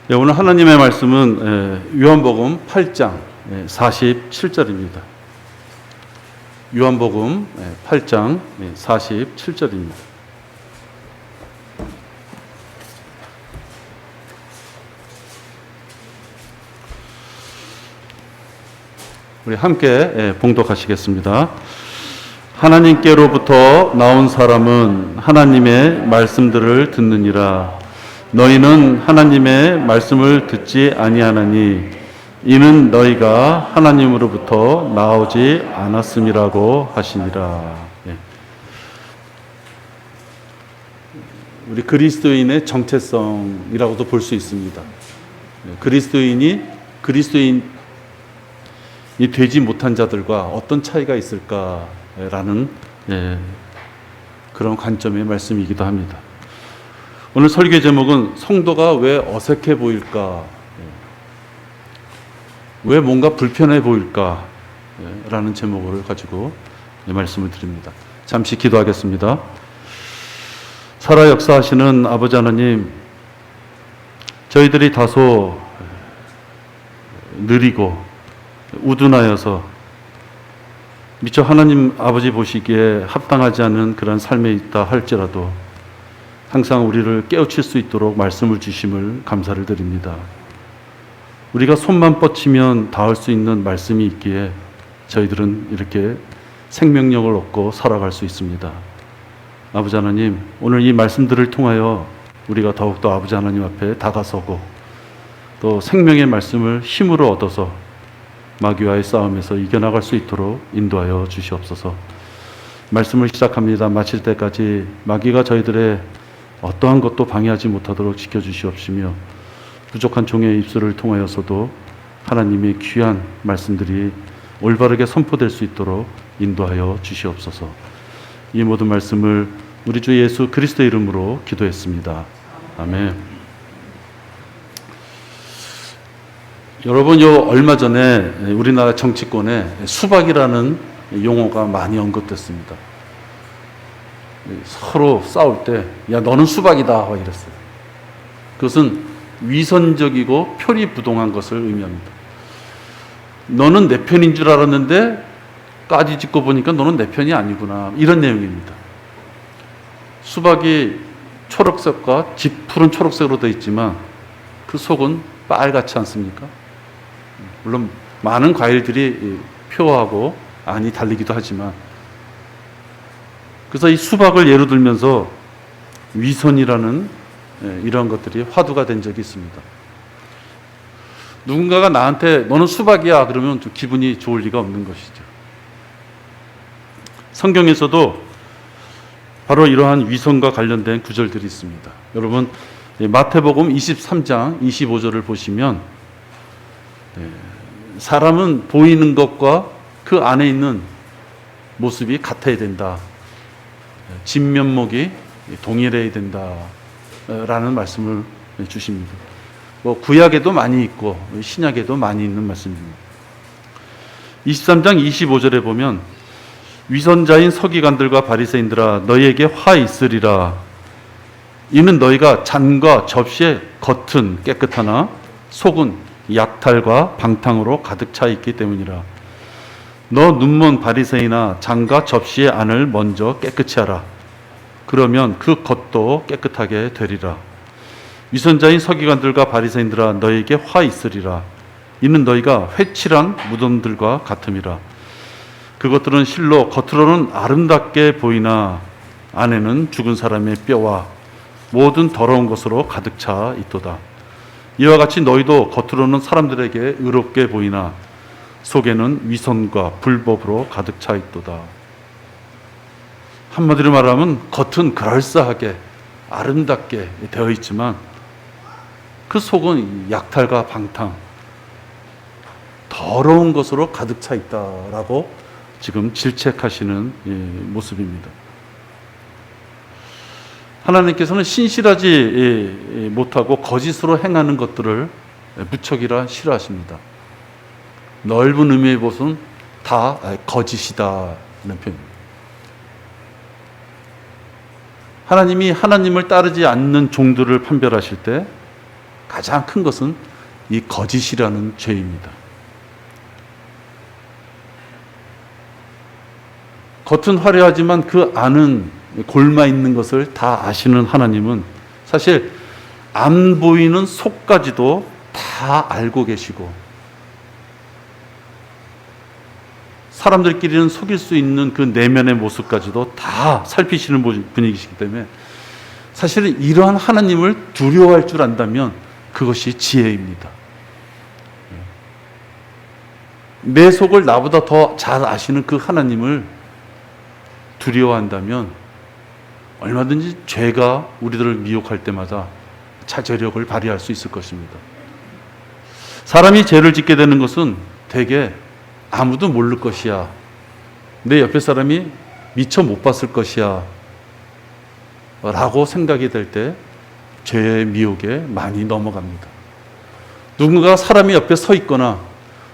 네, 오늘 하나님의 말씀은 요한복음 8장 47절입니다. 요한복음 8장 47절입니다. 우리 함께 봉독하시겠습니다. 하나님께로부터 나온 사람은 하나님의 말씀들을 듣느니라. 너희는 하나님의 말씀을 듣지 아니하나니 이는 너희가 하나님으로부터 나오지 않았음이라고 하시니라. 우리 그리스도인의 정체성이라고도 볼 수 있습니다. 그리스도인이 되지 못한 자들과 어떤 차이가 있을까라는 그런 관점의 말씀이기도 합니다. 오늘 설교 제목은 성도가 왜 어색해 보일까? 왜 뭔가 불편해 보일까? 라는 제목을 가지고 말씀을 드립니다. 잠시 기도하겠습니다. 살아 역사하시는 아버지 하나님, 저희들이 다소 느리고 우둔하여서 미처 하나님 아버지 보시기에 합당하지 않은 그런 삶에 있다 할지라도 항상 우리를 깨우칠 수 있도록 말씀을 주심을 감사를 드립니다. 우리가 손만 뻗치면 닿을 수 있는 말씀이 있기에 저희들은 이렇게 생명력을 얻고 살아갈 수 있습니다. 아버지 하나님, 오늘 이 말씀들을 통하여 우리가 더욱더 아버지 하나님 앞에 다가서고 또 생명의 말씀을 힘으로 얻어서 마귀와의 싸움에서 이겨나갈 수 있도록 인도하여 주시옵소서. 말씀을 시작합니다. 마칠 때까지 마귀가 저희들의 어떠한 것도 방해하지 못하도록 지켜주시옵시며 부족한 종의 입술을 통하여서도 하나님의 귀한 말씀들이 올바르게 선포될 수 있도록 인도하여 주시옵소서. 이 모든 말씀을 우리 주 예수 그리스도 이름으로 기도했습니다. 아멘. 여러분, 얼마 전에 우리나라 정치권에 수박이라는 용어가 많이 언급됐습니다. 서로 싸울 때, 야, 너는 수박이다, 이랬어요. 그것은 위선적이고 표리부동한 것을 의미합니다. 너는 내 편인 줄 알았는데 까지 짓고 보니까 너는 내 편이 아니구나, 이런 내용입니다. 수박이 초록색과 짙은 초록색으로 되어 있지만 그 속은 빨갛지 않습니까? 물론 많은 과일들이 표하고 안이 달리기도 하지만, 그래서 이 수박을 예로 들면서 위선이라는 이런 것들이 화두가 된 적이 있습니다. 누군가가 나한테 너는 수박이야 그러면 좀 기분이 좋을 리가 없는 것이죠. 성경에서도 바로 이러한 위선과 관련된 구절들이 있습니다. 여러분, 마태복음 23장 25절을 보시면 사람은 보이는 것과 그 안에 있는 모습이 같아야 된다. 진면목이 동일해야 된다라는 말씀을 주십니다. 구약에도 많이 있고 신약에도 많이 있는 말씀입니다. 23장 25절에 보면 위선자인 서기관들과 바리새인들아 너희에게 화 있으리라. 이는 너희가 잔과 접시의 겉은 깨끗하나 속은 약탈과 방탕으로 가득 차 있기 때문이라. 너 눈먼 바리새인아, 잔과 접시의 안을 먼저 깨끗이 하라. 그러면 그 겉도 깨끗하게 되리라. 위선자인 서기관들과 바리새인들아 너희에게 화 있으리라. 이는 너희가 회칠한 무덤들과 같음이라. 그것들은 실로 겉으로는 아름답게 보이나 안에는 죽은 사람의 뼈와 모든 더러운 것으로 가득 차 있도다. 이와 같이 너희도 겉으로는 사람들에게 의롭게 보이나 속에는 위선과 불법으로 가득 차 있도다. 한마디로 말하면 겉은 그럴싸하게 아름답게 되어 있지만 그 속은 약탈과 방탕, 더러운 것으로 가득 차 있다라고 지금 질책하시는 모습입니다. 하나님께서는 신실하지 못하고 거짓으로 행하는 것들을 무척이라 싫어하십니다. 넓은 의미의 것은 다 거짓이다는 표현입니다. 하나님이 하나님을 따르지 않는 종들을 판별하실 때 가장 큰 것은 이 거짓이라는 죄입니다. 겉은 화려하지만 그 안은 골마 있는 것을 다 아시는 하나님은 사실 안 보이는 속까지도 다 알고 계시고, 사람들끼리는 속일 수 있는 그 내면의 모습까지도 다 살피시는 분이시기 때문에 사실은 이러한 하나님을 두려워할 줄 안다면 그것이 지혜입니다. 내 속을 나보다 더 잘 아시는 그 하나님을 두려워한다면 얼마든지 죄가 우리들을 미혹할 때마다 자제력을 발휘할 수 있을 것입니다. 사람이 죄를 짓게 되는 것은 대개 아무도 모를 것이야, 내 옆에 사람이 미처 못 봤을 것이야 라고 생각이 될 때 죄의 미혹에 많이 넘어갑니다. 누군가가 사람이 옆에 서 있거나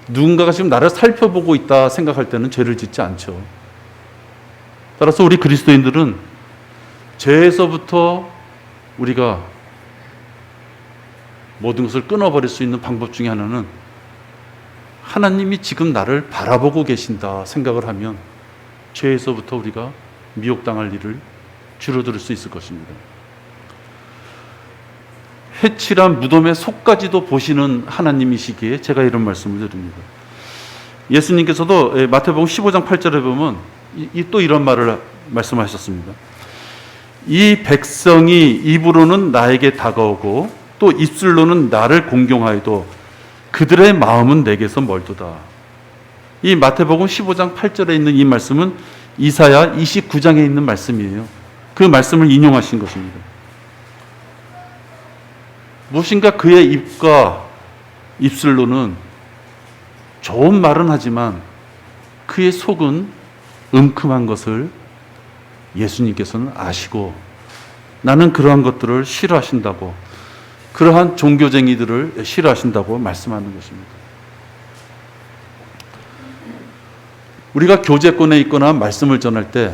누군가가 지금 나를 살펴보고 있다 생각할 때는 죄를 짓지 않죠. 따라서 우리 그리스도인들은 죄에서부터 우리가 모든 것을 끊어버릴 수 있는 방법 중에 하나는 하나님이 지금 나를 바라보고 계신다 생각을 하면 죄에서부터 우리가 미혹당할 일을 줄어들 수 있을 것입니다. 해칠한 무덤의 속까지도 보시는 하나님이시기에 제가 이런 말씀을 드립니다. 예수님께서도 마태복음 15장 8절에 보면 또 이런 말을 말씀하셨습니다. 이 백성이 입으로는 나에게 다가오고 또 입술로는 나를 공경하여도 그들의 마음은 내게서 멀도다. 이 마태복음 15장 8절에 있는 이 말씀은 이사야 29장에 있는 말씀이에요. 그 말씀을 인용하신 것입니다. 무엇인가 그의 입과 입술로는 좋은 말은 하지만 그의 속은 음큼한 것을 예수님께서는 아시고 나는 그러한 것들을 싫어하신다고, 그러한 종교쟁이들을 싫어하신다고 말씀하는 것입니다. 우리가 교제권에 있거나 말씀을 전할 때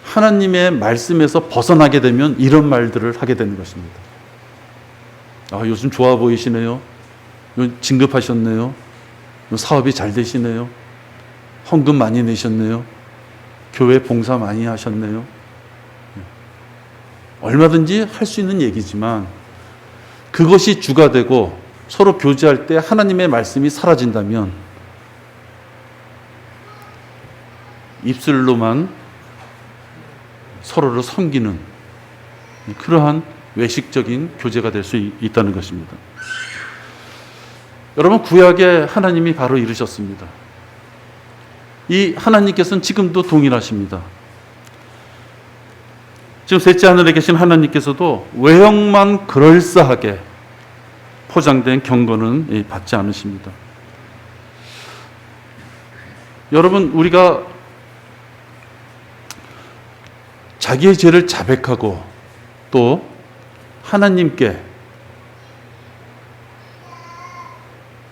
하나님의 말씀에서 벗어나게 되면 이런 말들을 하게 되는 것입니다. 아, 요즘 좋아 보이시네요. 진급하셨네요. 사업이 잘 되시네요. 헌금 많이 내셨네요. 교회 봉사 많이 하셨네요. 얼마든지 할 수 있는 얘기지만 그것이 주가 되고 서로 교제할 때 하나님의 말씀이 사라진다면 입술로만 서로를 섬기는 그러한 외식적인 교제가 될 수 있다는 것입니다. 여러분, 구약에 하나님이 바로 이르셨습니다. 이 하나님께서는 지금도 동일하십니다. 지금 셋째 하늘에 계신 하나님께서도 외형만 그럴싸하게 포장된 경건은 받지 않으십니다. 여러분, 우리가 자기의 죄를 자백하고 또 하나님께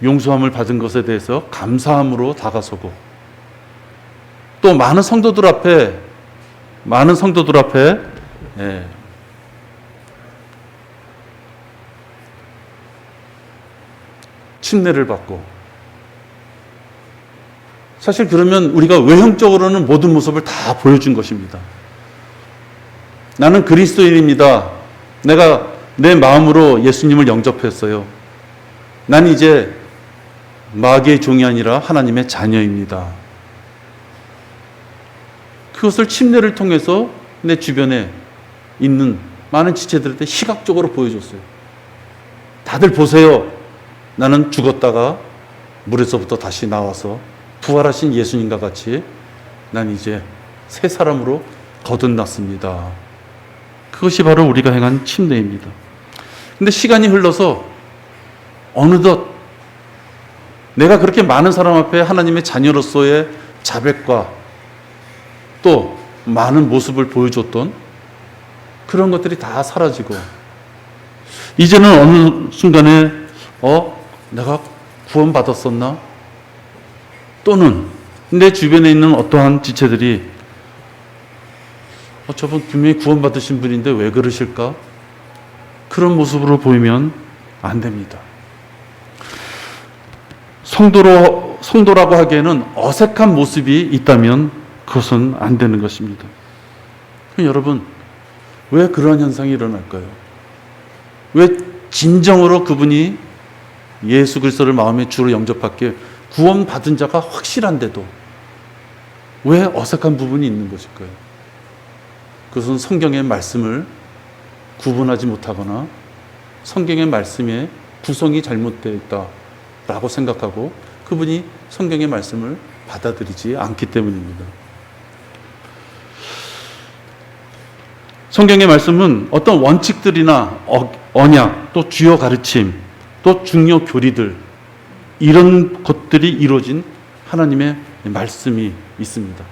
용서함을 받은 것에 대해서 감사함으로 다가서고 또 많은 성도들 앞에 침례를 받고, 사실 그러면 우리가 외형적으로는 모든 모습을 다 보여준 것입니다. 나는 그리스도인입니다. 내가 내 마음으로 예수님을 영접했어요. 난 이제 마귀의 종이 아니라 하나님의 자녀입니다. 그것을 침례를 통해서 내 주변에 있는 많은 지체들한테 시각적으로 보여줬어요. 다들 보세요. 나는 죽었다가 물에서부터 다시 나와서 부활하신 예수님과 같이 난 이제 새 사람으로 거듭났습니다. 그것이 바로 우리가 행한 침례입니다. 근데 시간이 흘러서 어느덧 내가 그렇게 많은 사람 앞에 하나님의 자녀로서의 자백과 또 많은 모습을 보여줬던 그런 것들이 다 사라지고 이제는 어느 순간에 내가 구원받았었나? 또는 내 주변에 있는 어떠한 지체들이 저분 분명히 구원받으신 분인데 왜 그러실까? 그런 모습으로 보이면 안 됩니다. 성도라고 하기에는 어색한 모습이 있다면 그것은 안 되는 것입니다. 여러분, 왜 그런 현상이 일어날까요? 왜 진정으로 그분이 예수 그리스도를 마음의 주로 영접하기에 구원받은 자가 확실한데도 왜 어색한 부분이 있는 것일까요? 그것은 성경의 말씀을 구분하지 못하거나 성경의 말씀에 구성이 잘못되어 있다라고 생각하고 그분이 성경의 말씀을 받아들이지 않기 때문입니다. 성경의 말씀은 어떤 원칙들이나 언약, 또 주요 가르침, 또 중요 교리들, 이런 것들이 이루어진 하나님의 말씀이 있습니다.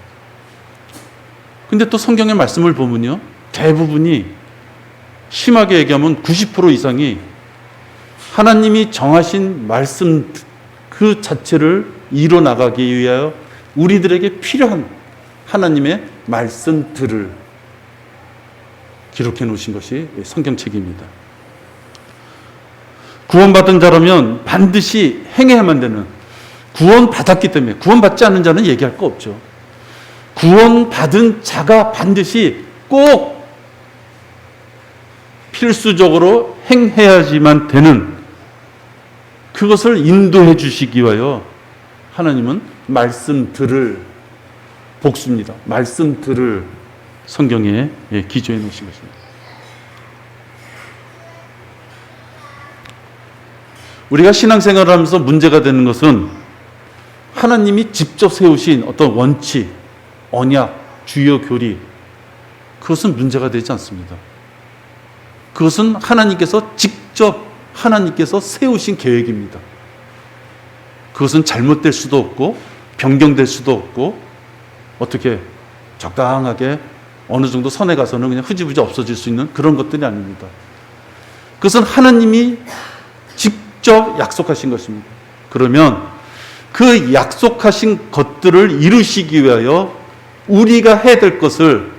근데 또 성경의 말씀을 보면요, 대부분이 심하게 얘기하면 90% 이상이 하나님이 정하신 말씀 그 자체를 이뤄나가기 위하여 우리들에게 필요한 하나님의 말씀들을 기록해 놓으신 것이 성경책입니다. 구원받은 자라면 반드시 행해야만 되는, 구원받았기 때문에, 구원받지 않는 자는 얘기할 거 없죠. 구원받은 자가 반드시 꼭 필수적으로 행해야지만 되는, 그것을 인도해 주시기 위하여 하나님은 말씀들을, 복수입니다, 말씀들을 성경에 기조해 놓으신 것입니다. 우리가 신앙생활을 하면서 문제가 되는 것은 하나님이 직접 세우신 어떤 원칙, 언약, 주요 교리, 그것은 문제가 되지 않습니다. 그것은 하나님께서 직접 하나님께서 세우신 계획입니다. 그것은 잘못될 수도 없고 변경될 수도 없고 어떻게 적당하게 어느 정도 선에 가서는 그냥 흐지부지 없어질 수 있는 그런 것들이 아닙니다. 그것은 하나님이 직접 약속하신 것입니다. 그러면 그 약속하신 것들을 이루시기 위하여 우리가 해야 될 것을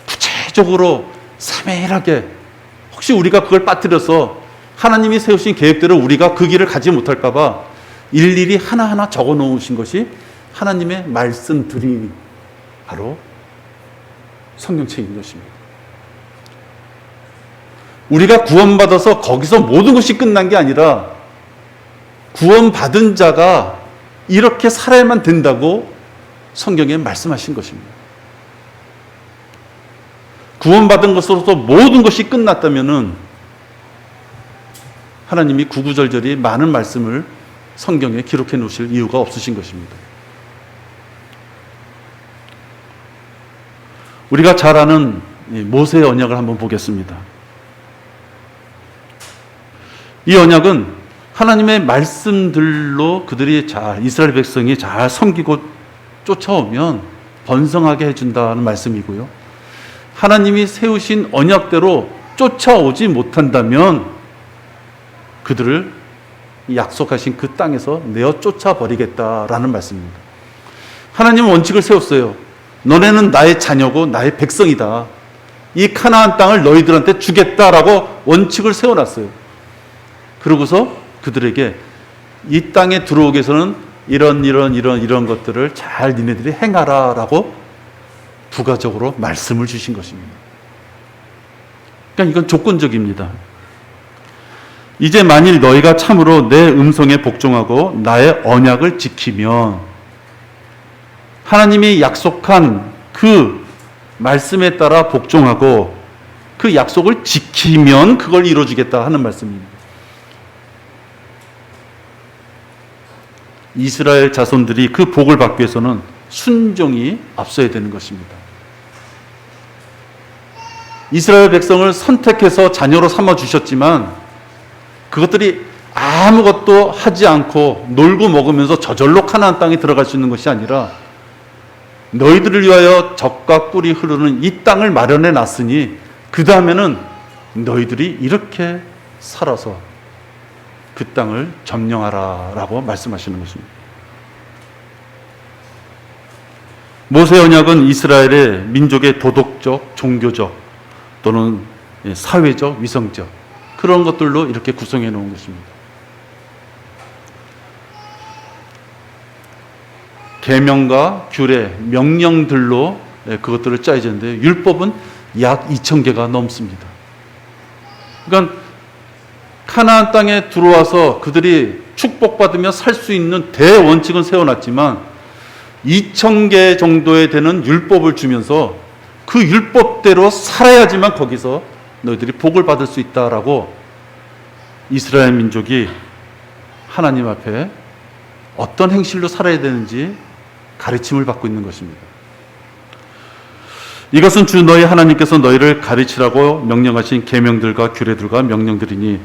구체적으로 세밀하게, 혹시 우리가 그걸 빠뜨려서 하나님이 세우신 계획대로 우리가 그 길을 가지 못할까 봐 일일이 하나하나 적어 놓으신 것이 하나님의 말씀들이 바로 성경책인 것입니다. 우리가 구원받아서 거기서 모든 것이 끝난 게 아니라 구원받은 자가 이렇게 살아야만 된다고 성경에 말씀하신 것입니다. 구원받은 것으로서 모든 것이 끝났다면은 하나님이 구구절절히 많은 말씀을 성경에 기록해 놓으실 이유가 없으신 것입니다. 우리가 잘 아는 모세의 언약을 한번 보겠습니다. 이 언약은 하나님의 말씀들로 그들이 이스라엘 백성이 잘 섬기고 쫓아오면 번성하게 해준다는 말씀이고요. 하나님이 세우신 언약대로 쫓아오지 못한다면 그들을 약속하신 그 땅에서 내어 쫓아버리겠다라는 말씀입니다. 하나님은 원칙을 세웠어요. 너네는 나의 자녀고 나의 백성이다. 이 가나안 땅을 너희들한테 주겠다라고 원칙을 세워놨어요. 그러고서 그들에게 이 땅에 들어오기 위해서는 이런 것들을 잘 니네들이 행하라라고 부가적으로 말씀을 주신 것입니다. 그러니까 이건 조건적입니다. 이제 만일 너희가 참으로 내 음성에 복종하고 나의 언약을 지키면, 하나님이 약속한 그 말씀에 따라 복종하고 그 약속을 지키면 그걸 이루어주겠다 하는 말씀입니다. 이스라엘 자손들이 그 복을 받기 위해서는 순종이 앞서야 되는 것입니다. 이스라엘 백성을 선택해서 자녀로 삼아 주셨지만 그것들이 아무것도 하지 않고 놀고 먹으면서 저절로 가나안 땅에 들어갈 수 있는 것이 아니라 너희들을 위하여 젖과 꿀이 흐르는 이 땅을 마련해 놨으니 그 다음에는 너희들이 이렇게 살아서 그 땅을 점령하라라고 말씀하시는 것입니다. 모세 언약은 이스라엘의 민족의 도덕적, 종교적 또는 사회적, 위성적 그런 것들로 이렇게 구성해 놓은 것입니다. 계명과 규례, 명령들로 그것들을 짜여졌는데 율법은 약 2,000개가 넘습니다. 그러니까 가나안 땅에 들어와서 그들이 축복받으며 살 수 있는 대원칙은 세워놨지만 2,000개 정도에 되는 율법을 주면서 그 율법대로 살아야지만 거기서 너희들이 복을 받을 수 있다라고 이스라엘 민족이 하나님 앞에 어떤 행실로 살아야 되는지 가르침을 받고 있는 것입니다. 이것은 주 너희 하나님께서 너희를 가르치라고 명령하신 계명들과 규례들과 명령들이니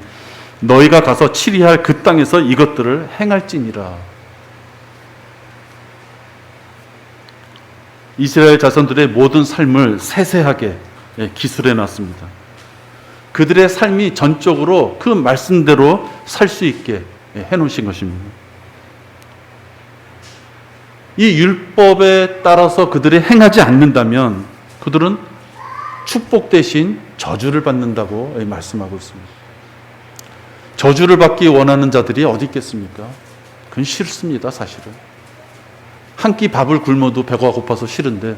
너희가 가서 치리할 그 땅에서 이것들을 행할지니라. 이스라엘 자손들의 모든 삶을 세세하게 기술해 놨습니다. 그들의 삶이 전적으로 그 말씀대로 살 수 있게 해놓으신 것입니다. 이 율법에 따라서 그들이 행하지 않는다면 그들은 축복 대신 저주를 받는다고 말씀하고 있습니다. 저주를 받기 원하는 자들이 어디 있겠습니까? 그건 싫습니다, 사실은. 한 끼 밥을 굶어도 배가 고파서 싫은데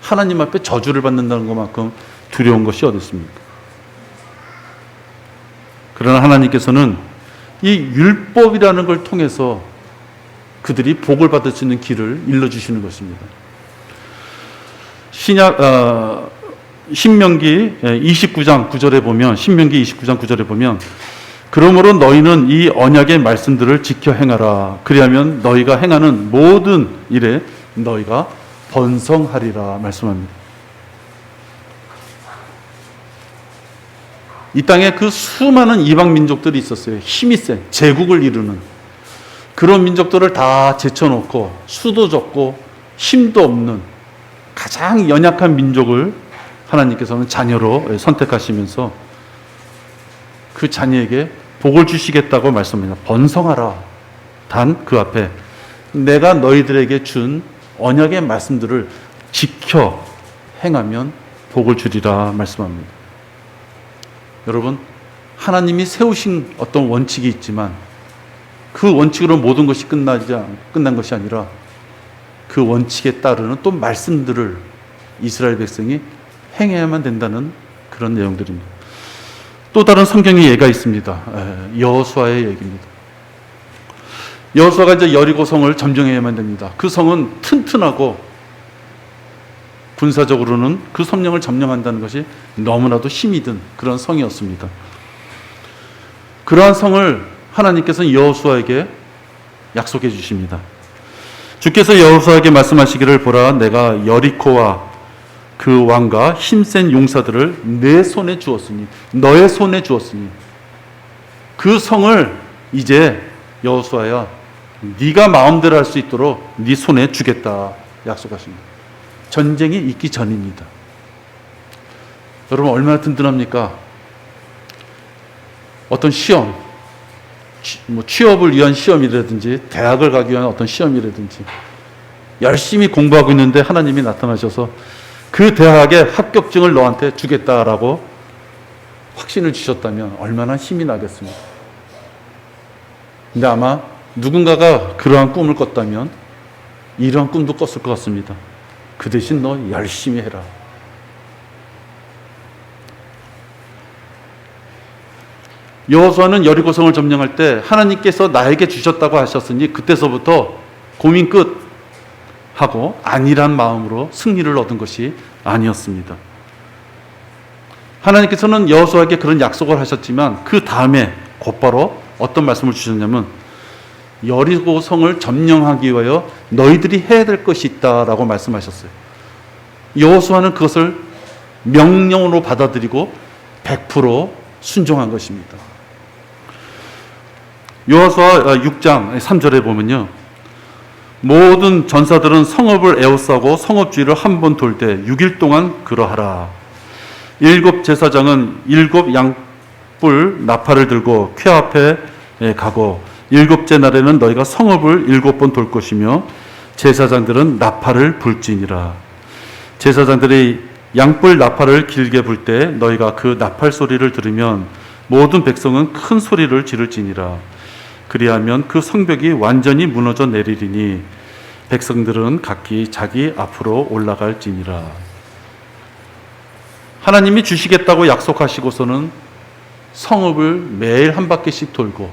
하나님 앞에 저주를 받는다는 것만큼 두려운 것이 어디 있습니까? 그러나 하나님께서는 이 율법이라는 걸 통해서 그들이 복을 받을 수 있는 길을 일러주시는 것입니다. 신명기 29장 9절에 보면, 신명기 29장 9절에 보면, 그러므로 너희는 이 언약의 말씀들을 지켜 행하라. 그리하면 너희가 행하는 모든 일에 너희가 번성하리라 말씀합니다. 이 땅에 그 수많은 이방 민족들이 있었어요. 힘이 센 제국을 이루는 그런 민족들을 다 제쳐놓고 수도 적고 힘도 없는 가장 연약한 민족을 하나님께서는 자녀로 선택하시면서 그 자녀에게 복을 주시겠다고 말씀합니다. 번성하라. 단 그 앞에 내가 너희들에게 준 언약의 말씀들을 지켜 행하면 복을 주리라 말씀합니다. 여러분, 하나님이 세우신 어떤 원칙이 있지만 그 원칙으로 모든 것이 끝난 것이 아니라 그 원칙에 따르는 또 말씀들을 이스라엘 백성이 행해야만 된다는 그런 내용들입니다. 또 다른 성경의 예가 있습니다. 여호수아의 얘기입니다. 여호수아가 이제 여리고 성을 점령해야만 됩니다. 그 성은 튼튼하고 군사적으로는 그 성령을 점령한다는 것이 너무나도 힘이 든 그런 성이었습니다. 그러한 성을 하나님께서는 여호수아에게 약속해 주십니다. 주께서 여호수아에게 말씀하시기를 보라, 내가 여리코와 그 왕과 힘센 용사들을 내 손에 주었으니, 너의 손에 주었으니 그 성을 이제 여호수아야 네가 마음대로 할 수 있도록 네 손에 주겠다 약속하십니다. 전쟁이 있기 전입니다. 여러분 얼마나 든든합니까? 어떤 시험, 취업을 위한 시험이라든지 대학을 가기 위한 어떤 시험이라든지 열심히 공부하고 있는데 하나님이 나타나셔서 그 대학의 합격증을 너한테 주겠다라고 확신을 주셨다면 얼마나 힘이 나겠습니까? 근데 아마 누군가가 그러한 꿈을 꿨다면 이러한 꿈도 꿨을 것 같습니다. 그 대신 너 열심히 해라. 여호수아는 여리고성을 점령할 때 하나님께서 나에게 주셨다고 하셨으니 그때서부터 고민 끝 하고 안일한 마음으로 승리를 얻은 것이 아니었습니다. 하나님께서는 여호수아에게 그런 약속을 하셨지만 그 다음에 곧바로 어떤 말씀을 주셨냐면 여리고성을 점령하기 위하여 너희들이 해야 될 것이 있다라고 말씀하셨어요. 여호수아는 그것을 명령으로 받아들이고 100% 순종한 것입니다. 여호수아 6장 3절에 보면요, 모든 전사들은 성읍을 에워싸고 성읍주위를 한 번 돌 때 6일 동안 그러하라. 7 제사장은 7 양뿔 나팔을 들고 쾌 앞에 가고 7째 날에는 너희가 성읍을 7번 돌 것이며 제사장들은 나팔을 불지니라. 제사장들이 양뿔 나팔을 길게 불 때 너희가 그 나팔 소리를 들으면 모든 백성은 큰 소리를 지를지니라. 그리하면 그 성벽이 완전히 무너져 내리리니 백성들은 각기 자기 앞으로 올라갈지니라. 하나님이 주시겠다고 약속하시고서는 성읍을 매일 한 바퀴씩 돌고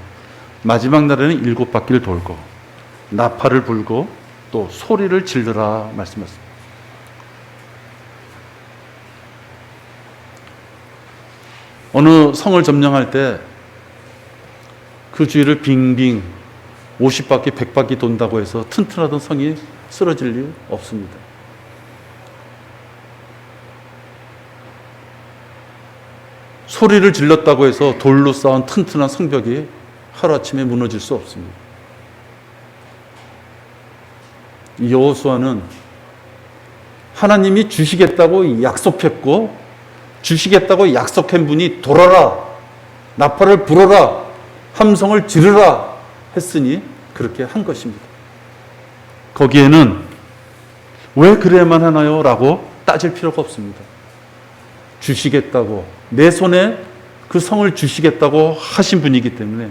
마지막 날에는 7바퀴를 돌고 나팔을 불고 또 소리를 지르라 말씀하셨습니다. 어느 성을 점령할 때 그 주위를 빙빙 50바퀴, 100바퀴 돈다고 해서 튼튼하던 성이 쓰러질 일 없습니다. 소리를 질렀다고 해서 돌로 쌓은 튼튼한 성벽이 하루아침에 무너질 수 없습니다. 여호수아는 하나님이 주시겠다고 약속했고 주시겠다고 약속한 분이 돌아라, 나팔을 불어라, 함성을 지르라 했으니 그렇게 한 것입니다. 거기에는 왜 그래야만 하나요? 라고 따질 필요가 없습니다. 주시겠다고, 내 손에 그 성을 주시겠다고 하신 분이기 때문에,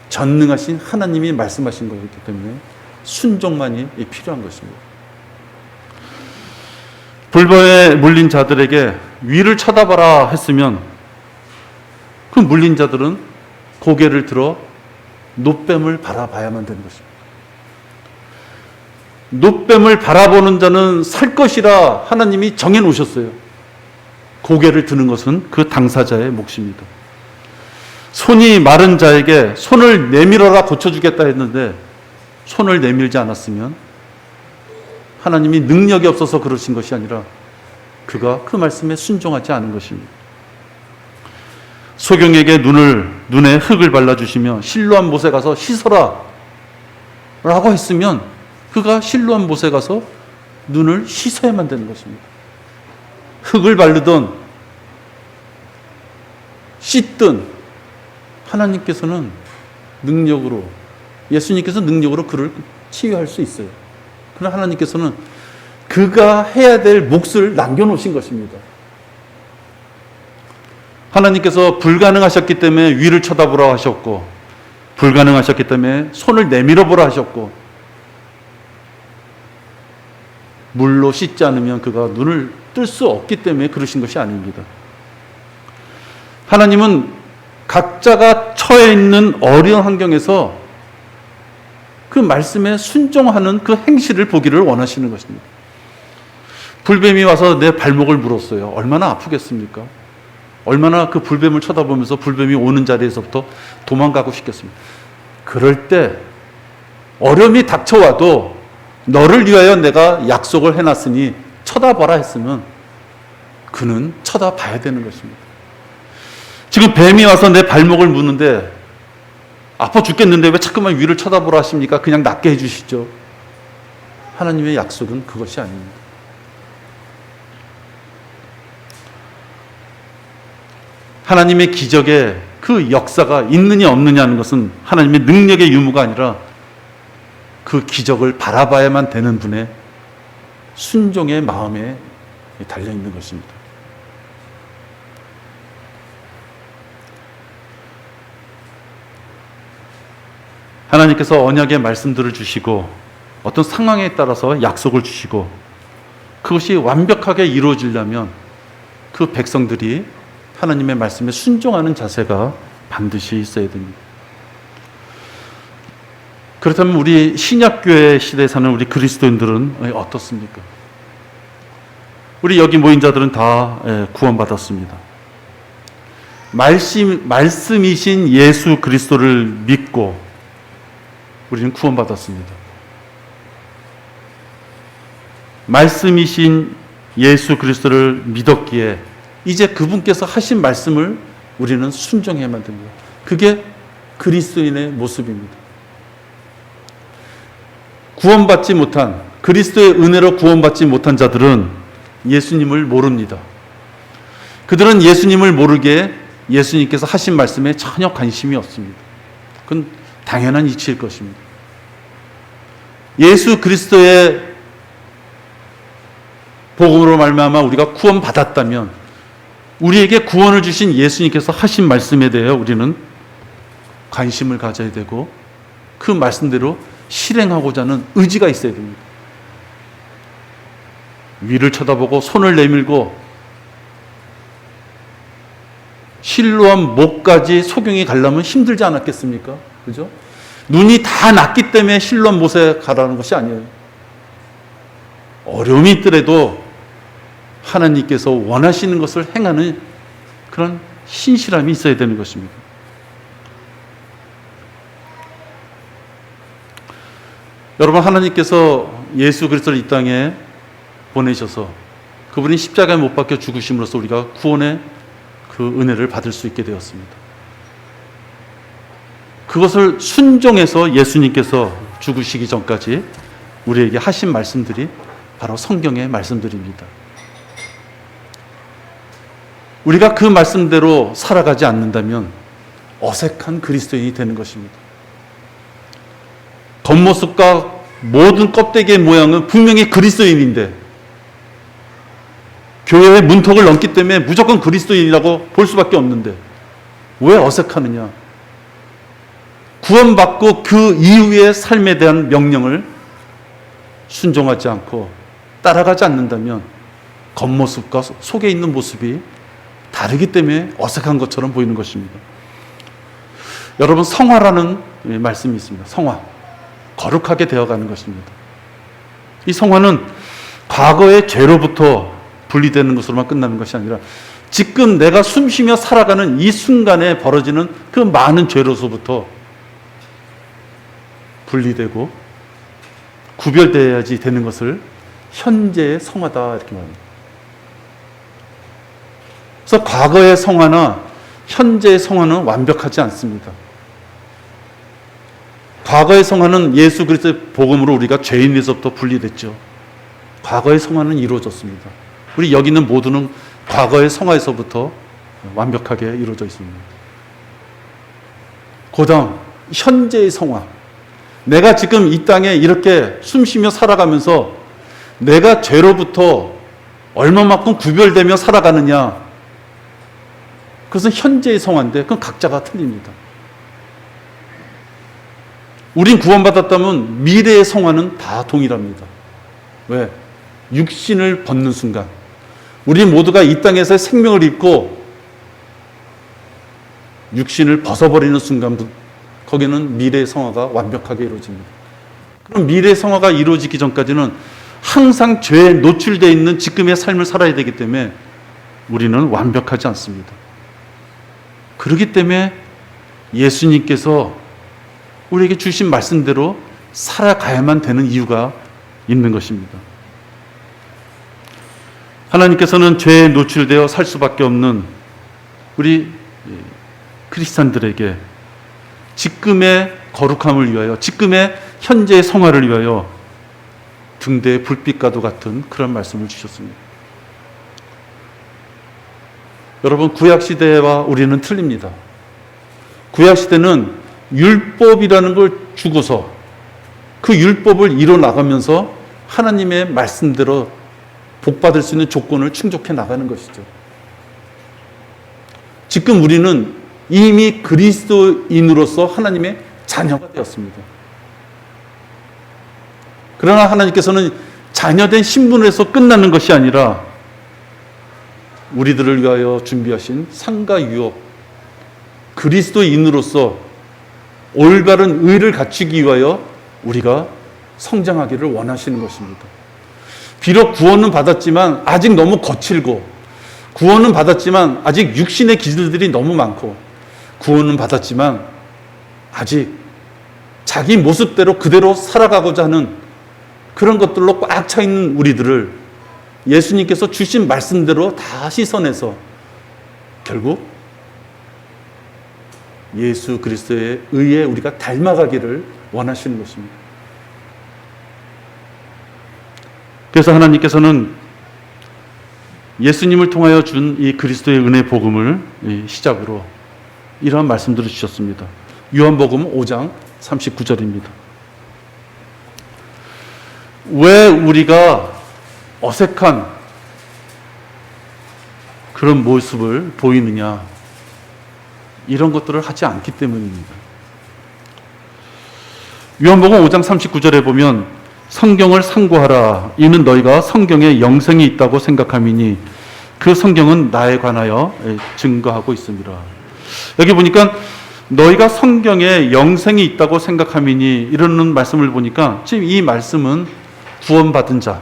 전능하신 하나님이 말씀하신 거기 때문에 순종만이 필요한 것입니다. 불법에 물린 자들에게 위를 쳐다봐라 했으면 그 물린 자들은 고개를 들어 놋뱀을 바라봐야만 되는 것입니다. 놋뱀을 바라보는 자는 살 것이라 하나님이 정해 놓으셨어요. 고개를 드는 것은 그 당사자의 몫입니다. 손이 마른 자에게 손을 내밀어라 고쳐주겠다 했는데 손을 내밀지 않았으면 하나님이 능력이 없어서 그러신 것이 아니라 그가 그 말씀에 순종하지 않은 것입니다. 소경에게 눈에 흙을 발라주시며 실로암 못에 가서 씻어라 라고 했으면 그가 실로암 못에 가서 눈을 씻어야만 되는 것입니다. 흙을 바르든 씻든 하나님께서는 능력으로, 예수님께서 능력으로 그를 치유할 수 있어요. 그러나 하나님께서는 그가 해야 될 몫을 남겨놓으신 것입니다. 하나님께서 불가능하셨기 때문에 위를 쳐다보라 하셨고, 불가능하셨기 때문에 손을 내밀어 보라 하셨고, 물로 씻지 않으면 그가 눈을 뜰 수 없기 때문에 그러신 것이 아닙니다. 하나님은 각자가 처해 있는 어려운 환경에서 그 말씀에 순종하는 그 행실을 보기를 원하시는 것입니다. 불뱀이 와서 내 발목을 물었어요. 얼마나 아프겠습니까? 얼마나 그 불뱀을 쳐다보면서 불뱀이 오는 자리에서부터 도망가고 싶겠습니까? 그럴 때 어려움이 닥쳐와도 너를 위하여 내가 약속을 해놨으니 쳐다봐라 했으면 그는 쳐다봐야 되는 것입니다. 지금 뱀이 와서 내 발목을 무는데 아파 죽겠는데 왜 자꾸만 위를 쳐다보라 하십니까? 그냥 낫게 해주시죠. 하나님의 약속은 그것이 아닙니다. 하나님의 기적의 그 역사가 있느냐 없느냐는 것은 하나님의 능력의 유무가 아니라 그 기적을 바라봐야만 되는 분의 순종의 마음에 달려있는 것입니다. 하나님께서 언약의 말씀들을 주시고 어떤 상황에 따라서 약속을 주시고 그것이 완벽하게 이루어지려면 그 백성들이 하나님의 말씀에 순종하는 자세가 반드시 있어야 됩니다. 그렇다면 우리 신약교회 시대에 사는 우리 그리스도인들은 어떻습니까? 우리 여기 모인 자들은 다 구원받았습니다. 말씀이신 예수 그리스도를 믿고 우리는 구원받았습니다. 말씀이신 예수 그리스도를 믿었기에 이제 그분께서 하신 말씀을 우리는 순종해야만 됩니다. 그게 그리스도인의 모습입니다. 구원받지 못한, 그리스도의 은혜로 구원받지 못한 자들은 예수님을 모릅니다. 그들은 예수님을 모르기에 예수님께서 하신 말씀에 전혀 관심이 없습니다. 그건 당연한 이치일 것입니다. 예수 그리스도의 복음으로 말미암아 우리가 구원받았다면 우리에게 구원을 주신 예수님께서 하신 말씀에 대해 우리는 관심을 가져야 되고 그 말씀대로 실행하고자 하는 의지가 있어야 됩니다. 위를 쳐다보고 손을 내밀고 실로암 목까지 소경이 가려면 힘들지 않았겠습니까? 그죠? 눈이 다 났기 때문에 실로암 못에 가라는 것이 아니에요. 어려움이 있더라도 하나님께서 원하시는 것을 행하는 그런 신실함이 있어야 되는 것입니다. 여러분, 하나님께서 예수 그리스도를 이 땅에 보내셔서 그분이 십자가에 못 박혀 죽으심으로써 우리가 구원의 그 은혜를 받을 수 있게 되었습니다. 그것을 순종해서 예수님께서 죽으시기 전까지 우리에게 하신 말씀들이 바로 성경의 말씀들입니다. 우리가 그 말씀대로 살아가지 않는다면 어색한 그리스도인이 되는 것입니다. 겉모습과 모든 껍데기의 모양은 분명히 그리스도인인데 교회의 문턱을 넘기 때문에 무조건 그리스도인이라고 볼 수밖에 없는데 왜 어색하느냐? 구원받고 그 이후의 삶에 대한 명령을 순종하지 않고 따라가지 않는다면 겉모습과 속에 있는 모습이 다르기 때문에 어색한 것처럼 보이는 것입니다. 여러분, 성화라는 말씀이 있습니다. 성화. 거룩하게 되어가는 것입니다. 이 성화는 과거의 죄로부터 분리되는 것으로만 끝나는 것이 아니라 지금 내가 숨쉬며 살아가는 이 순간에 벌어지는 그 많은 죄로서부터 분리되고 구별되어야지 되는 것을 현재의 성화다 이렇게 말합니다. 그래서 과거의 성화나 현재의 성화는 완벽하지 않습니다. 과거의 성화는 예수 그리스도의 복음으로 우리가 죄인에서부터 분리됐죠. 과거의 성화는 이루어졌습니다. 우리 여기 있는 모두는 과거의 성화에서부터 완벽하게 이루어져 있습니다. 그다음 현재의 성화. 내가 지금 이 땅에 이렇게 숨쉬며 살아가면서 내가 죄로부터 얼마만큼 구별되며 살아가느냐. 그것은 현재의 성화인데 그건 각자가 틀립니다. 우린 구원받았다면 미래의 성화는 다 동일합니다. 왜? 육신을 벗는 순간 우리 모두가 이 땅에서 생명을 입고 육신을 벗어버리는 순간 거기는 미래의 성화가 완벽하게 이루어집니다. 그럼 미래의 성화가 이루어지기 전까지는 항상 죄에 노출되어 있는 지금의 삶을 살아야 되기 때문에 우리는 완벽하지 않습니다. 그렇기 때문에 예수님께서 우리에게 주신 말씀대로 살아가야만 되는 이유가 있는 것입니다. 하나님께서는 죄에 노출되어 살 수밖에 없는 우리 크리스찬들에게 지금의 거룩함을 위하여, 지금의 현재의 성화를 위하여 등대의 불빛과도 같은 그런 말씀을 주셨습니다. 여러분, 구약시대와 우리는 틀립니다. 구약시대는 율법이라는 걸 주고서 그 율법을 이뤄 나가면서 하나님의 말씀대로 복받을 수 있는 조건을 충족해 나가는 것이죠. 지금 우리는 이미 그리스도인으로서 하나님의 자녀가 되었습니다. 그러나 하나님께서는 자녀된 신분에서 끝나는 것이 아니라 우리들을 위하여 준비하신 상가 유업, 그리스도인으로서 올바른 의를 갖추기 위하여 우리가 성장하기를 원하시는 것입니다. 비록 구원은 받았지만 아직 너무 거칠고, 구원은 받았지만 아직 육신의 기질들이 너무 많고, 구원은 받았지만 아직 자기 모습대로 그대로 살아가고자 하는 그런 것들로 꽉 차 있는 우리들을 예수님께서 주신 말씀대로 다 씻어내서 결국 예수 그리스도의 의에 우리가 닮아가기를 원하시는 것입니다. 그래서 하나님께서는 예수님을 통하여 준 이 그리스도의 은혜 복음을 시작으로 이러한 말씀들을 주셨습니다. 요한복음 5장 39절입니다. 왜 우리가 어색한 그런 모습을 보이느냐, 이런 것들을 하지 않기 때문입니다. 요한복음 5장 39절에 보면 성경을 상고하라, 이는 너희가 성경에 영생이 있다고 생각함이니 그 성경은 나에 관하여 증거하고 있습니다. 여기 보니까 너희가 성경에 영생이 있다고 생각함이니 이러는 말씀을 보니까 지금 이 말씀은 구원받은 자,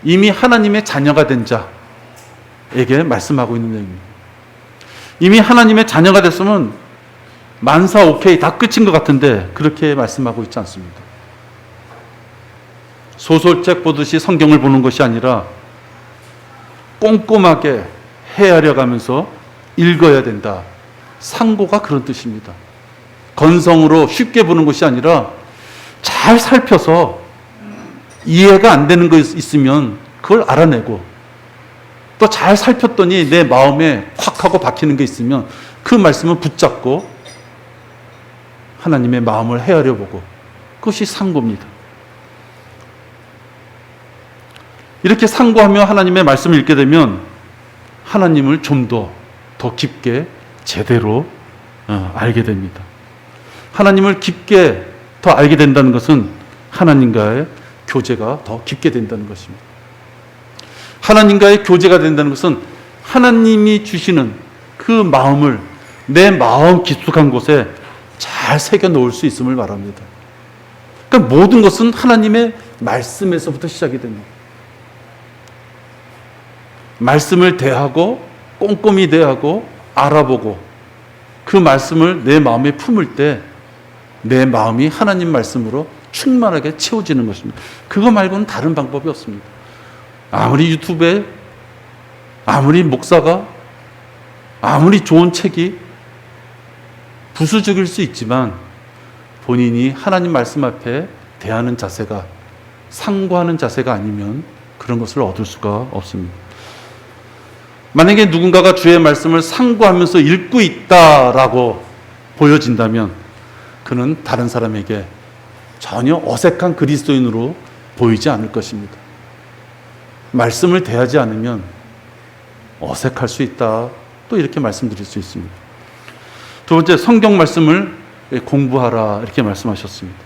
이미 하나님의 자녀가 된 자에게 말씀하고 있는 내용입니다. 이미 하나님의 자녀가 됐으면 만사 오케이 다 끝인 것 같은데 그렇게 말씀하고 있지 않습니다. 소설책 보듯이 성경을 보는 것이 아니라 꼼꼼하게 헤아려 가면서 읽어야 된다. 상고가 그런 뜻입니다. 건성으로 쉽게 보는 것이 아니라 잘 살펴서 이해가 안 되는 거 있으면 그걸 알아내고, 또 잘 살폈더니 내 마음에 콱 하고 박히는 게 있으면 그 말씀을 붙잡고 하나님의 마음을 헤아려 보고, 그것이 상고입니다. 이렇게 상고하며 하나님의 말씀을 읽게 되면 하나님을 좀 더 깊게 제대로 알게 됩니다. 하나님을 깊게 더 알게 된다는 것은 하나님과의 교제가 더 깊게 된다는 것입니다. 하나님과의 교제가 된다는 것은 하나님이 주시는 그 마음을 내 마음 깊숙한 곳에 잘 새겨 놓을 수 있음을 말합니다. 그러니까 모든 것은 하나님의 말씀에서부터 시작이 됩니다. 말씀을 대하고 꼼꼼히 대하고 알아보고 그 말씀을 내 마음에 품을 때 내 마음이 하나님 말씀으로 충만하게 채워지는 것입니다. 그거 말고는 다른 방법이 없습니다. 아무리 유튜브에, 아무리 목사가, 아무리 좋은 책이 부수적일 수 있지만 본인이 하나님 말씀 앞에 대하는 자세가, 상고하는 자세가 아니면 그런 것을 얻을 수가 없습니다. 만약에 누군가가 주의 말씀을 상고하면서 읽고 있다라고 보여진다면 그는 다른 사람에게 전혀 어색한 그리스도인으로 보이지 않을 것입니다. 말씀을 대하지 않으면 어색할 수 있다, 또 이렇게 말씀드릴 수 있습니다. 두 번째, 성경 말씀을 공부하라, 이렇게 말씀하셨습니다.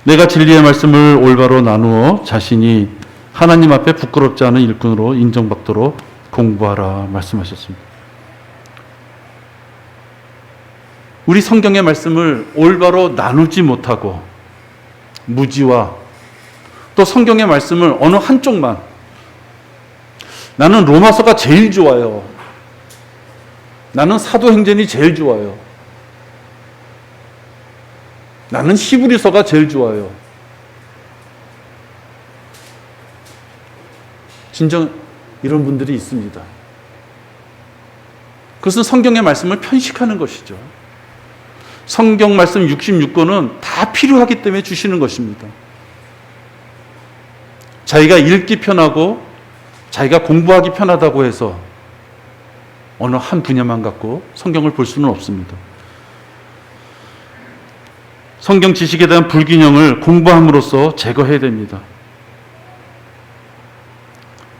내가 진리의 말씀을 올바로 나누어 자신이 하나님 앞에 부끄럽지 않은 일꾼으로 인정받도록 공부하라 말씀하셨습니다. 우리 성경의 말씀을 올바로 나누지 못하고 무지와, 또 성경의 말씀을 어느 한쪽만, 나는 로마서가 제일 좋아요, 나는 사도행전이 제일 좋아요, 나는 히브리서가 제일 좋아요, 진정 이런 분들이 있습니다. 그것은 성경의 말씀을 편식하는 것이죠. 성경 말씀 66권은 다 필요하기 때문에 주시는 것입니다. 자기가 읽기 편하고 자기가 공부하기 편하다고 해서 어느 한 분야만 갖고 성경을 볼 수는 없습니다. 성경 지식에 대한 불균형을 공부함으로써 제거해야 됩니다.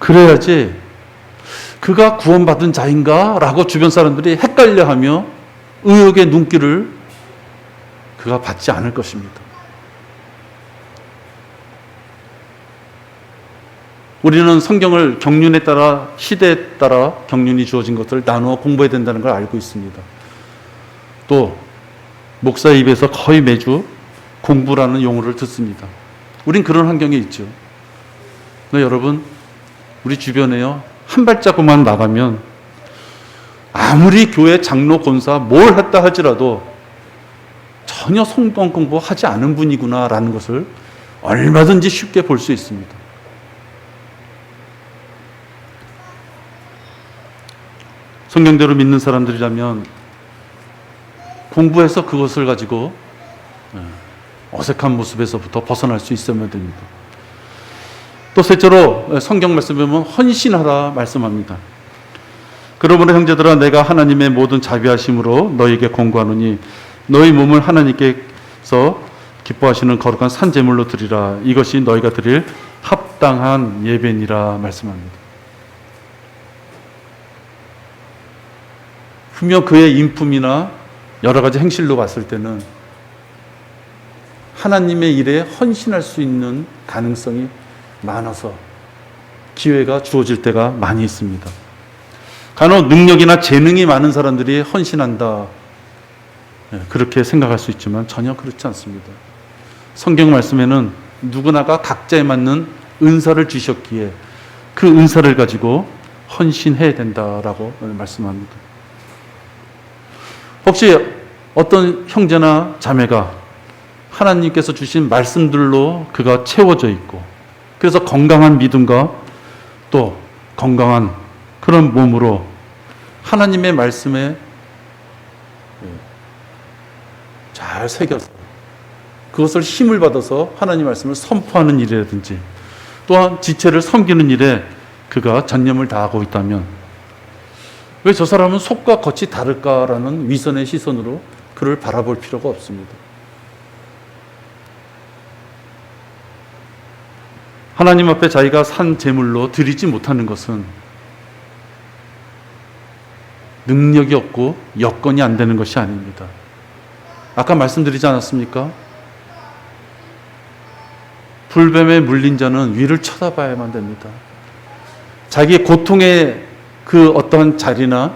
그래야지 그가 구원받은 자인가? 라고 주변 사람들이 헷갈려하며 의혹의 눈길을 그가 받지 않을 것입니다. 우리는 성경을 경륜에 따라, 시대에 따라 경륜이 주어진 것들을 나누어 공부해야 된다는 걸 알고 있습니다. 또 목사의 입에서 거의 매주 공부라는 용어를 듣습니다. 우린 그런 환경에 있죠. 근데 여러분, 우리 주변에요, 한 발자국만 나가면 아무리 교회 장로 권사 뭘 했다 할지라도 전혀 성경 공부하지 않은 분이구나라는 것을 얼마든지 쉽게 볼 수 있습니다. 성경대로 믿는 사람들이라면 공부해서 그것을 가지고 어색한 모습에서부터 벗어날 수 있어야 됩니다. 또 셋째로 성경 말씀에 보면 헌신하라 말씀합니다. 그러므로 형제들아, 내가 하나님의 모든 자비하심으로 너희에게 권고하노니 너희 몸을 하나님께서 기뻐하시는 거룩한 산제물로 드리라. 이것이 너희가 드릴 합당한 예배니라 말씀합니다. 분명 그의 인품이나 여러 가지 행실로 봤을 때는 하나님의 일에 헌신할 수 있는 가능성이 많아서 기회가 주어질 때가 많이 있습니다. 간혹 능력이나 재능이 많은 사람들이 헌신한다, 그렇게 생각할 수 있지만 전혀 그렇지 않습니다. 성경 말씀에는 누구나가 각자에 맞는 은사를 주셨기에 그 은사를 가지고 헌신해야 된다라고 말씀합니다. 혹시 어떤 형제나 자매가 하나님께서 주신 말씀들로 그가 채워져 있고, 그래서 건강한 믿음과 또 건강한 그런 몸으로 하나님의 말씀에 잘 새겨서 그것을 힘을 받아서 하나님 말씀을 선포하는 일이라든지 또한 지체를 섬기는 일에 그가 전념을 다하고 있다면 왜 저 사람은 속과 겉이 다를까라는 위선의 시선으로 그를 바라볼 필요가 없습니다. 하나님 앞에 자기가 산 제물로 드리지 못하는 것은 능력이 없고 여건이 안 되는 것이 아닙니다. 아까 말씀드리지 않았습니까? 불뱀에 물린 자는 위를 쳐다봐야만 됩니다. 자기의 고통의 그 어떠한 자리나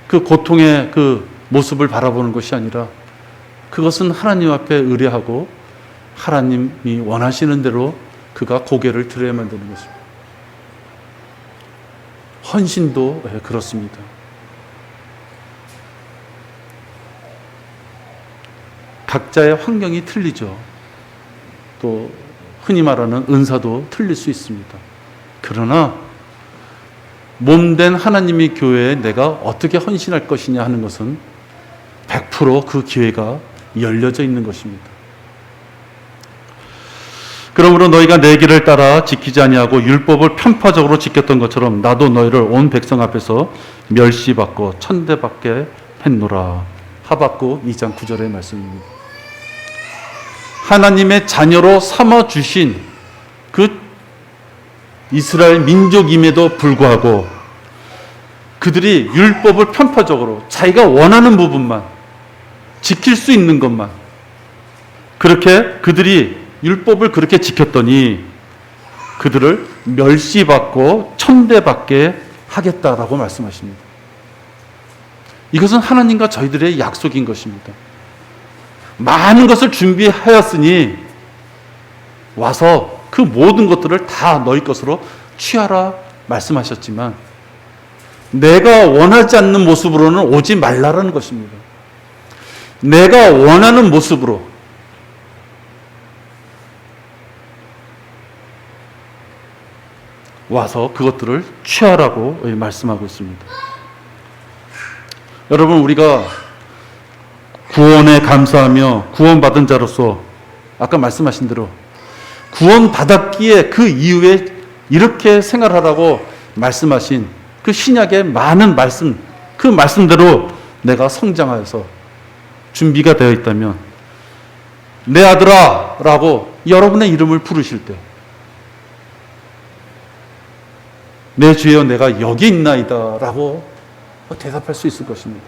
그 고통의 그 모습을 바라보는 것이 아니라 그것은 하나님 앞에 의뢰하고 하나님이 원하시는 대로 그가 고개를 들어야만 되는 것입니다. 헌신도 그렇습니다. 각자의 환경이 틀리죠. 또 흔히 말하는 은사도 틀릴 수 있습니다. 그러나 몸된 하나님의 교회에 내가 어떻게 헌신할 것이냐 하는 것은 100% 그 기회가 열려져 있는 것입니다. 그러므로 너희가 내 길을 따라 지키지 아니하고 율법을 편파적으로 지켰던 것처럼 나도 너희를 온 백성 앞에서 멸시받고 천대받게 했노라. 하박국 2장 9절의 말씀입니다. 하나님의 자녀로 삼아주신 그 이스라엘 민족임에도 불구하고 그들이 율법을 편파적으로 자기가 원하는 부분만 지킬 수 있는 것만 그렇게 그들이 율법을 그렇게 지켰더니 그들을 멸시받고 천대받게 하겠다라고 말씀하십니다. 이것은 하나님과 저희들의 약속인 것입니다. 많은 것을 준비하였으니 와서 그 모든 것들을 다 너희 것으로 취하라 말씀하셨지만 내가 원하지 않는 모습으로는 오지 말라라는 것입니다. 내가 원하는 모습으로 와서 그것들을 취하라고 말씀하고 있습니다. 여러분, 우리가 구원에 감사하며 구원받은 자로서 아까 말씀하신 대로 구원받았기에 그 이후에 이렇게 생활하라고 말씀하신 그 신약의 많은 말씀, 그 말씀대로 내가 성장하여서 준비가 되어 있다면 내 아들아 라고 여러분의 이름을 부르실 때 내 주여 내가 여기 있나이다 라고 대답할 수 있을 것입니다.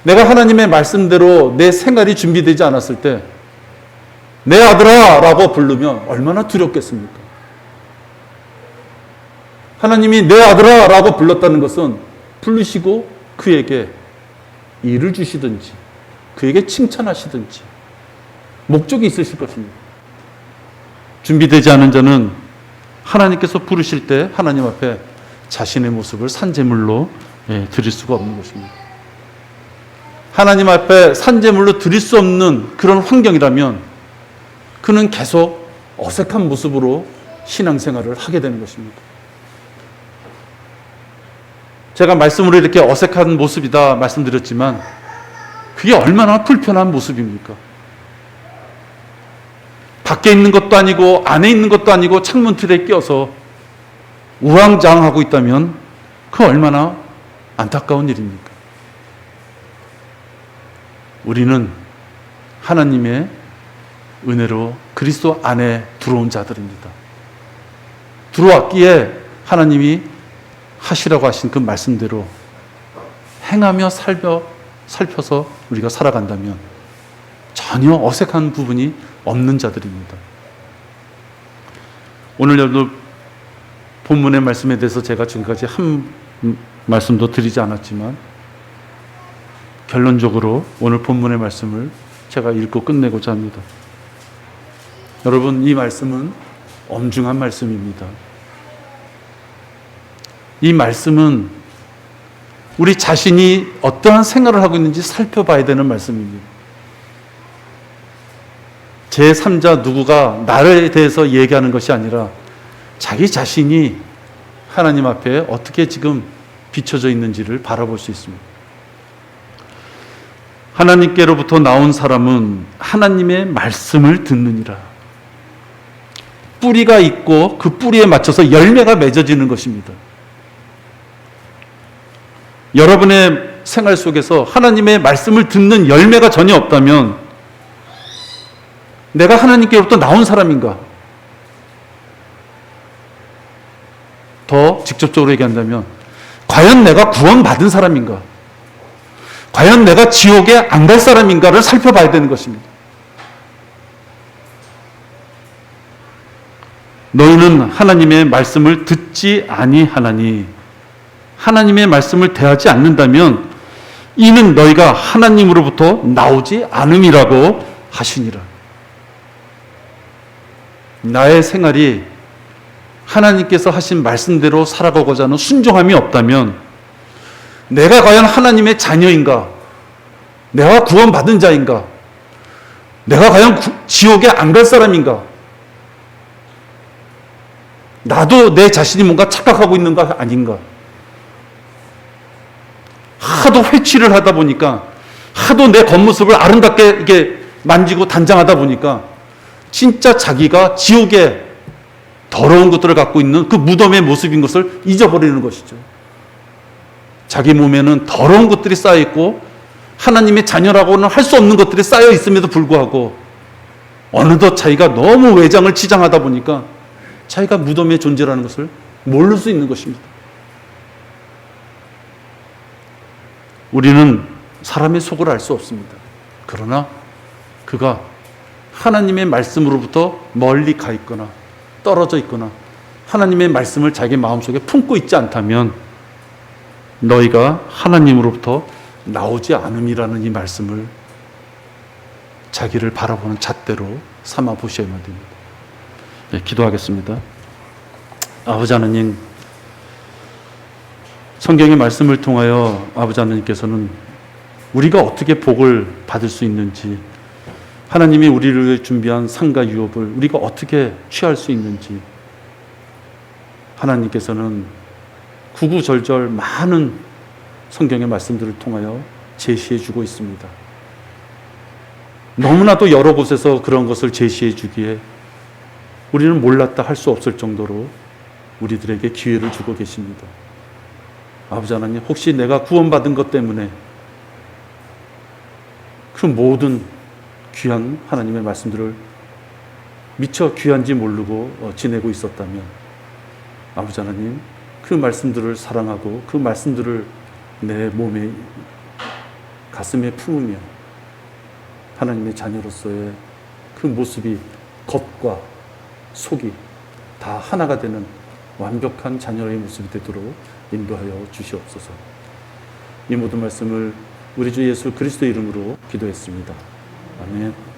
내가 하나님의 말씀대로 내 생활이 준비되지 않았을 때 내 아들아 라고 부르면 얼마나 두렵겠습니까? 하나님이 내 아들아 라고 불렀다는 것은 부르시고 그에게 일을 주시든지 그에게 칭찬하시든지 목적이 있으실 것입니다. 준비되지 않은 자는 하나님께서 부르실 때 하나님 앞에 자신의 모습을 산제물로 드릴 수가 없는 것입니다. 하나님 앞에 산제물로 드릴 수 없는 그런 환경이라면 그는 계속 어색한 모습으로 신앙생활을 하게 되는 것입니다. 제가 말씀으로 이렇게 어색한 모습이다 말씀드렸지만 그게 얼마나 불편한 모습입니까? 밖에 있는 것도 아니고 안에 있는 것도 아니고 창문 틀에 끼어서 우왕좌왕하고 있다면 그 얼마나 안타까운 일입니까? 우리는 하나님의 은혜로 그리스도 안에 들어온 자들입니다. 들어왔기에 하나님이 하시라고 하신 그 말씀대로 행하며 살펴서 우리가 살아간다면 전혀 어색한 부분이 없는 자들입니다. 오늘 여러분 본문의 말씀에 대해서 제가 지금까지 한 말씀도 드리지 않았지만 결론적으로 오늘 본문의 말씀을 제가 읽고 끝내고자 합니다. 여러분, 이 말씀은 엄중한 말씀입니다. 이 말씀은 우리 자신이 어떠한 생활을 하고 있는지 살펴봐야 되는 말씀입니다. 제3자 누구가 나에 대해서 얘기하는 것이 아니라 자기 자신이 하나님 앞에 어떻게 지금 비춰져 있는지를 바라볼 수 있습니다. 하나님께로부터 나온 사람은 하나님의 말씀을 듣느니라. 뿌리가 있고 그 뿌리에 맞춰서 열매가 맺어지는 것입니다. 여러분의 생활 속에서 하나님의 말씀을 듣는 열매가 전혀 없다면 내가 하나님께로부터 나온 사람인가? 더 직접적으로 얘기한다면 과연 내가 구원받은 사람인가? 과연 내가 지옥에 안 갈 사람인가를 살펴봐야 되는 것입니다. 너희는 하나님의 말씀을 듣지 아니하나니 하나님의 말씀을 대하지 않는다면 이는 너희가 하나님으로부터 나오지 않음이라고 하시니라. 나의 생활이 하나님께서 하신 말씀대로 살아가고자 하는 순종함이 없다면 내가 과연 하나님의 자녀인가? 내가 구원받은 자인가? 내가 과연 지옥에 안 갈 사람인가? 나도 내 자신이 뭔가 착각하고 있는가 아닌가? 하도 회취를 하다 보니까 하도 내 겉모습을 아름답게 이렇게 만지고 단장하다 보니까 진짜 자기가 지옥에 더러운 것들을 갖고 있는 그 무덤의 모습인 것을 잊어버리는 것이죠. 자기 몸에는 더러운 것들이 쌓여있고 하나님의 자녀라고는 할 수 없는 것들이 쌓여 있음에도 불구하고 어느덧 자기가 너무 외장을 치장하다 보니까 자기가 무덤의 존재라는 것을 모를 수 있는 것입니다. 우리는 사람의 속을 알 수 없습니다. 그러나 그가 하나님의 말씀으로부터 멀리 가 있거나 떨어져 있거나 하나님의 말씀을 자기 마음속에 품고 있지 않다면 너희가 하나님으로부터 나오지 않음이라는 이 말씀을 자기를 바라보는 잣대로 삼아 보셔야만 됩니다. 네, 기도하겠습니다. 아버지 하나님, 성경의 말씀을 통하여 아버지 하나님께서는 우리가 어떻게 복을 받을 수 있는지, 하나님이 우리를 위해 준비한 상과 유업을 우리가 어떻게 취할 수 있는지 하나님께서는 구구절절 많은 성경의 말씀들을 통하여 제시해 주고 있습니다. 너무나도 여러 곳에서 그런 것을 제시해 주기에 우리는 몰랐다 할 수 없을 정도로 우리들에게 기회를 주고 계십니다. 아버지 하나님, 혹시 내가 구원받은 것 때문에 그 모든 귀한 하나님의 말씀들을 미처 귀한지 모르고 지내고 있었다면 아버지 하나님, 그 말씀들을 사랑하고 그 말씀들을 내 몸에 가슴에 품으며 하나님의 자녀로서의 그 모습이 겉과 속이 다 하나가 되는 완벽한 자녀의 모습이 되도록 인도하여 주시옵소서. 이 모든 말씀을 우리 주 예수 그리스도 이름으로 기도했습니다. 아멘.